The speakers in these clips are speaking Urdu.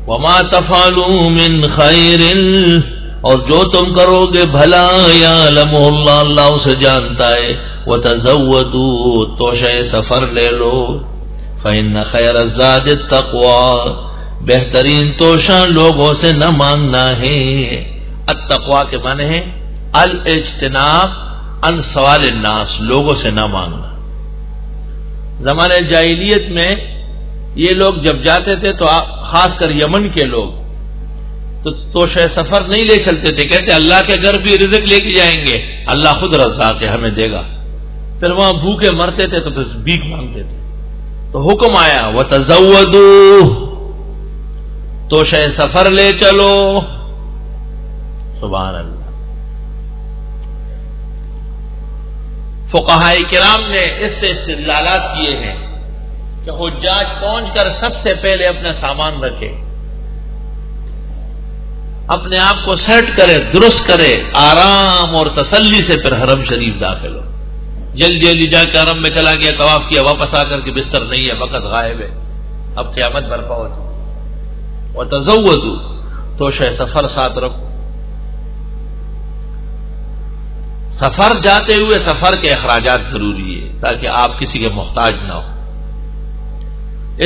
وما تفعلوا من خیر، اور جو تم کرو گے بھلا یعلمہ اللہ، اللہ اسے جانتا ہے. وتزودوا، توشہ سفر لے لو. فإن خیر الزاد التقوی، بہترین توشہ لوگوں سے نہ مانگنا ہے. التقوی کے معنی ہے الاجتناب عن سوال الناس، لوگوں سے نہ مانگنا. زمانہ جاہلیت میں یہ لوگ جب جاتے تھے تو خاص کر یمن کے لوگ تو توشہ سفر نہیں لے چلتے تھے، کہتے اللہ کے گھر بھی رزق لے کے جائیں گے، اللہ خود رزاق ہے ہمیں دے گا. پھر وہاں بھوکے مرتے تھے تو پھر بھیک مانگتے تھے. تو حکم آیا وتزودوا، توشہ سفر لے چلو. سبحان اللہ. فقہاء کرام نے اس سے استدلالات کیے ہیں کہ حجاج پہنچ کر سب سے پہلے اپنا سامان رکھے، اپنے آپ کو سیٹ کرے، درست کرے، آرام اور تسلی سے پھر حرم شریف داخل ہو. جلدی جلدی جا کے حرم میں چلا گیا، طواف کیا، واپس آ کر کے بستر نہیں ہے، وقت غائب ہے، اب قیامت برپا ہوتی. وتزودوا، توشہ سفر ساتھ رکھو. سفر جاتے ہوئے سفر کے اخراجات ضروری ہے تاکہ آپ کسی کے محتاج نہ ہو.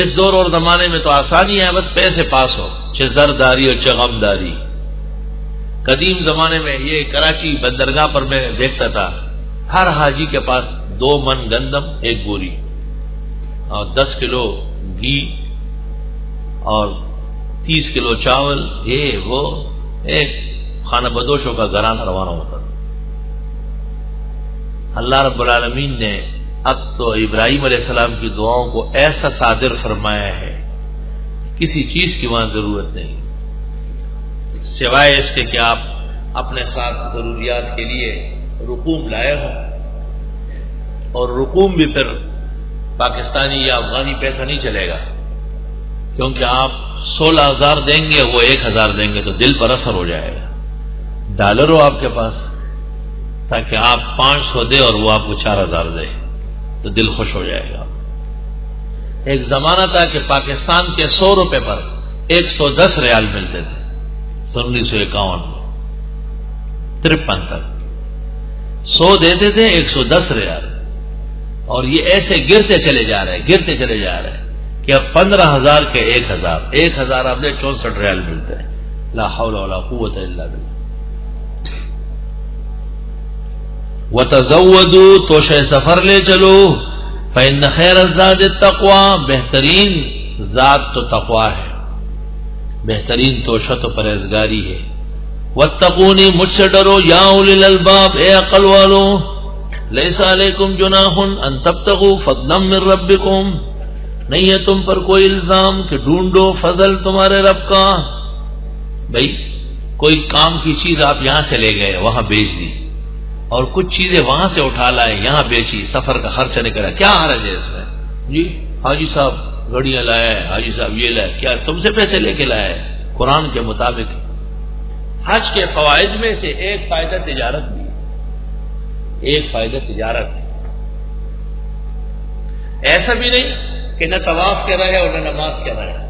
اس دور اور زمانے میں تو آسانی ہے، بس پیسے پاس ہو، چہ زرداری اور چہ غمداری. قدیم زمانے میں یہ کراچی بندرگاہ پر میں دیکھتا تھا، ہر حاجی کے پاس 2 من گندم، 1 بوری اور 10 کلو گھی اور 30 کلو چاول، یہ وہ ایک خانہ بدوشوں کا گھرانہ روانہ ہوتا تھا. اللہ رب العالمین نے اب تو ابراہیم علیہ السلام کی دعاؤں کو ایسا صادر فرمایا ہے کسی چیز کی وہاں ضرورت نہیں، سوائے اس کے کہ آپ اپنے ساتھ ضروریات کے لیے رقوم لائے ہوں. اور رقوم بھی پھر پاکستانی یا افغانی پیسہ نہیں چلے گا، کیونکہ آپ 16,000 دیں گے، وہ 1,000 دیں گے تو دل پر اثر ہو جائے گا. ڈالر ہو آپ کے پاس تاکہ آپ 500 دیں اور وہ آپ کو 4,000 دے تو دل خوش ہو جائے گا. ایک زمانہ تھا کہ پاکستان کے 100 روپے پر 110 ریال ملتے تھے، 1951 میں 53 تک 100 دیتے تھے 110 ریال. اور یہ ایسے گرتے چلے جا رہے کہ اب 15,000 کے 1,000 اب 64 ریال ملتے ہیں. لا حول ولا قوت الا باللہ. وتزودوا، توشہ سفر لے چلو. فإن خیر الزاد التقوی، بہترین ذات تو تقوی ہے، بہترین توشہ تو پرہیزگاری ہے. واتقونی، مجھ سے ڈرو، یا اولی الالباب، اے عقل والو. لیس علیکم جناح ان تبتغوا فضلا من ربکم، نہیں ہے تم پر کوئی الزام کہ ڈھونڈو فضل تمہارے رب کا. بھئی کوئی کام کی چیز آپ یہاں سے لے گئے، وہاں بیچ دی، اور کچھ چیزیں وہاں سے اٹھا لائے یہاں بیچی، سفر کا خرچہ نکلا، کیا حرج ہے اس میں؟ جی حاجی صاحب گھڑیاں لائے ہیں، حاجی صاحب یہ لائے، کیا تم سے پیسے لے کے لائے؟ قرآن کے مطابق حج کے فوائد میں سے ایک فائدہ تجارت بھی، ایک فائدہ تجارت ہے. ایسا بھی نہیں کہ نہ طواف کر رہا ہے اور نہ نماز کر رہا ہے،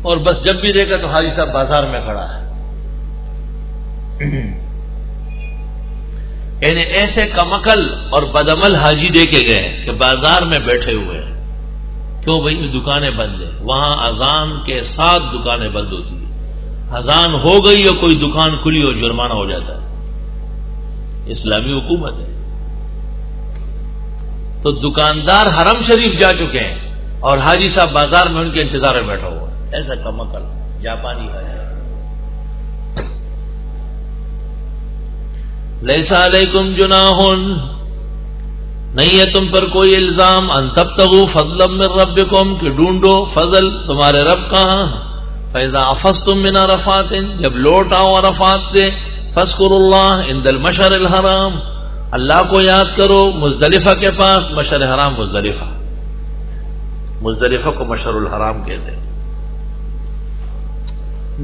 اور بس جب بھی دیکھا تو حاجی صاحب بازار میں کھڑا ہے. یعنی ایسے کمکل اور بدعمل حاجی دے کے گئے کہ بازار میں بیٹھے ہوئے ہیں. کیوں بھئی؟ دکانیں بند ہیں، وہاں اذان کے ساتھ دکانیں بند ہوتی ہیں. اذان ہو گئی اور کوئی دکان کھلی اور جرمانہ ہو جاتا ہے. اسلامی حکومت ہے. تو دکاندار حرم شریف جا چکے ہیں اور حاجی صاحب بازار میں ان کے انتظار میں بیٹھا ہوا ہے. ایسا کمکل جاپانی ہے. لیس علیکم جناح، نہیں ہے تم پر کوئی الزام، ان تبتغوا فضلا من ربکم، کہ ڈھونڈو فضل تمہارے رب کا. فاذا افضتم من عرفات، جب لوٹ آؤ عرفات سے، فاذکروا اللہ عند المشعر الحرام، اللہ کو یاد کرو مزدلفہ کے پاس. مشعر حرام مزدلفہ کو مشعر الحرام کہتے ہیں.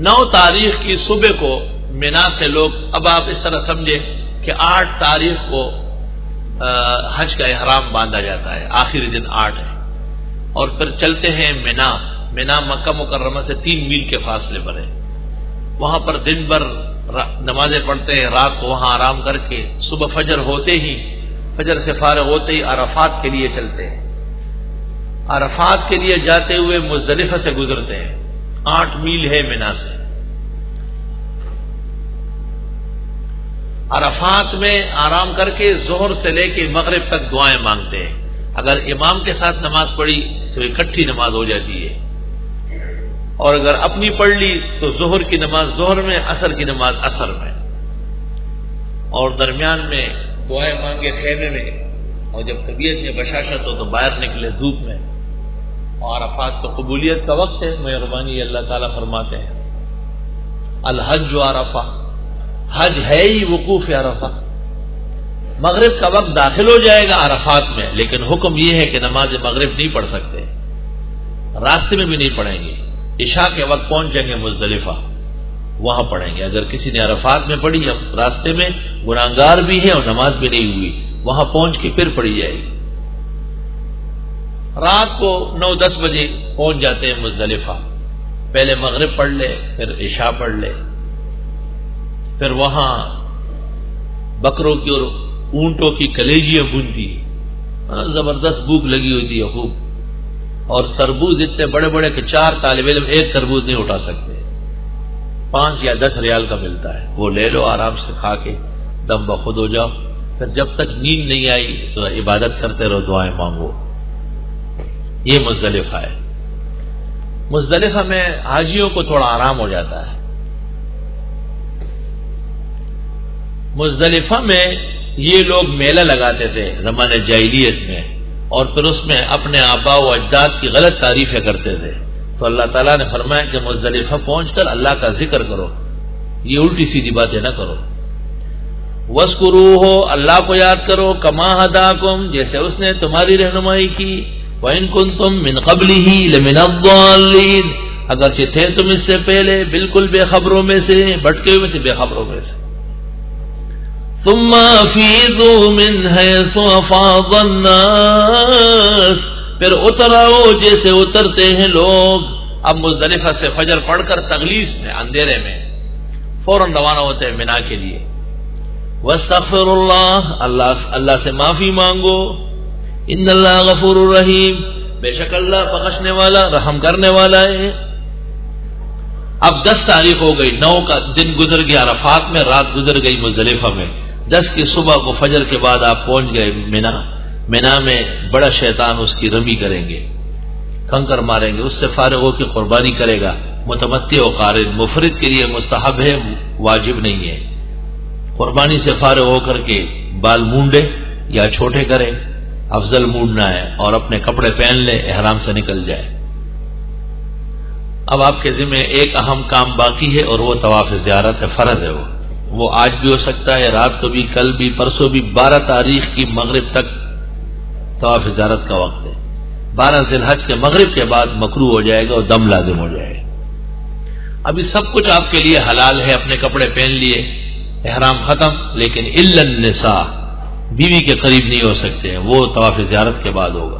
9 تاریخ کی صبح کو منا سے لوگ، اب آپ اس طرح سمجھے کہ 8 تاریخ کو حج کا احرام باندھا جاتا ہے، آخری دن 8 ہے، اور پھر چلتے ہیں منا. مینا مکہ مکرمہ سے 3 میل کے فاصلے پر ہے. وہاں پر دن بھر نمازیں پڑھتے ہیں، رات کو وہاں آرام کر کے صبح فجر ہوتے ہی، فجر سے فارغ ہوتے ہی عرفات کے لیے چلتے ہیں. عرفات کے لیے جاتے ہوئے مزدلفہ سے گزرتے ہیں. 8 میل ہے مینا سے. عرفات میں آرام کر کے ظہر سے لے کے مغرب تک دعائیں مانگتے ہیں. اگر امام کے ساتھ نماز پڑھی تو اکٹھی نماز ہو جاتی ہے، اور اگر اپنی پڑھ لی تو ظہر کی نماز ظہر میں، عصر کی نماز عصر میں، اور درمیان میں دعائیں مانگے خیمے میں. اور جب طبیعت میں بشاشت ہو تو باہر نکلے دھوپ میں. اور عرفات تو قبولیت کا وقت ہے. مہربانی اللہ تعالیٰ فرماتے ہیں الحج عرفہ، حج ہے ہی وقوف عرفہ. مغرب کا وقت داخل ہو جائے گا عرفات میں، لیکن حکم یہ ہے کہ نماز مغرب نہیں پڑھ سکتے، راستے میں بھی نہیں پڑھیں گے. عشاء کے وقت پہنچیں گے مزدلفہ، وہاں پڑھیں گے. اگر کسی نے عرفات میں پڑھی، اب راستے میں گناہگار بھی ہے اور نماز بھی نہیں ہوئی، وہاں پہنچ کے پھر پڑھی جائے گی. رات کو 9-10 بجے پہنچ جاتے ہیں مزدلفہ. پہلے مغرب پڑھ لے، پھر عشاء پڑھ لے، پھر وہاں بکروں کی اور اونٹوں کی کلیجیاں بنتی، زبردست بھوک لگی ہوتی ہے خوب. اور تربوز اتنے بڑے بڑے کہ 4 طالب علم ایک تربوز نہیں اٹھا سکتے. 5 یا 10 ریال کا ملتا ہے، وہ لے لو آرام سے کھا کے دم بخود ہو جاؤ. پھر جب تک نیند نہیں آئی تو عبادت کرتے رہو، دعائیں مانگو. یہ مزدلفہ ہے. مزدلفہ میں حاجیوں کو تھوڑا آرام ہو جاتا ہے. مزدلفہ میں یہ لوگ میلہ لگاتے تھے زمانے جاہلیت میں، اور پھر اس میں اپنے آباء و اجداد کی غلط تعریفیں کرتے تھے. تو اللہ تعالیٰ نے فرمایا کہ مزدلفہ پہنچ کر اللہ کا ذکر کرو، یہ الٹی سیدھی باتیں نہ کرو. وَاذْكُرُوهُ، اللہ کو یاد کرو، کما ہداکم، جیسے اس نے تمہاری رہنمائی کی. وَإِن كُنتُم مِّن قَبْلِهِ لَمِنَ الضَّالِّينَ، اگرچہ تھے تم اس سے پہلے بالکل بے خبروں میں سے، بھٹکے ہوئے تھے بے خبروں میں سے. ثم افیضوا من حیث افاض الناس، پھر اتر آؤ جیسے اترتے ہیں لوگ. اب مزدلفہ سے فجر پڑھ کر تغلیظ میں، اندھیرے میں فوراً روانہ ہوتے ہیں مینا کے لیے. واستغفر اللہ سے معافی مانگو. ان اللہ غفور الرحیم، بے شک اللہ بخشنے والا رحم کرنے والا ہے. اب 10 تاریخ ہو گئی، 9 کا دن گزر گیا عرفات میں، رات گزر گئی مزدلفہ میں. 10 کی صبح کو فجر کے بعد آپ پہنچ گئے مینا. مینا میں بڑا شیطان اس کی رمی کریں گے، کنکر ماریں گے. اس سے فارغ ہو کے قربانی کرے گا. متمتع و قارن، مفرد کے لیے مستحب ہے، واجب نہیں ہے. قربانی سے فارغ ہو کر کے بال مونڈے یا چھوٹے کرے، افضل مونڈنا ہے، اور اپنے کپڑے پہن لے، احرام سے نکل جائے. اب آپ کے ذمہ ایک اہم کام باقی ہے، اور وہ طواف زیارت ہے، فرض ہے. وہ آج بھی ہو سکتا ہے، رات کو بھی، کل بھی، پرسوں بھی. 12 تاریخ کی مغرب تک طواف زیارت کا وقت ہے. 12 ذی الحج کے مغرب کے بعد مکروہ ہو جائے گا اور دم لازم ہو جائے گا. ابھی سب کچھ آپ کے لیے حلال ہے، اپنے کپڑے پہن لیے، احرام ختم. لیکن الا النساء، بیوی کے قریب نہیں ہو سکتے ہیں، وہ طواف زیارت کے بعد ہوگا.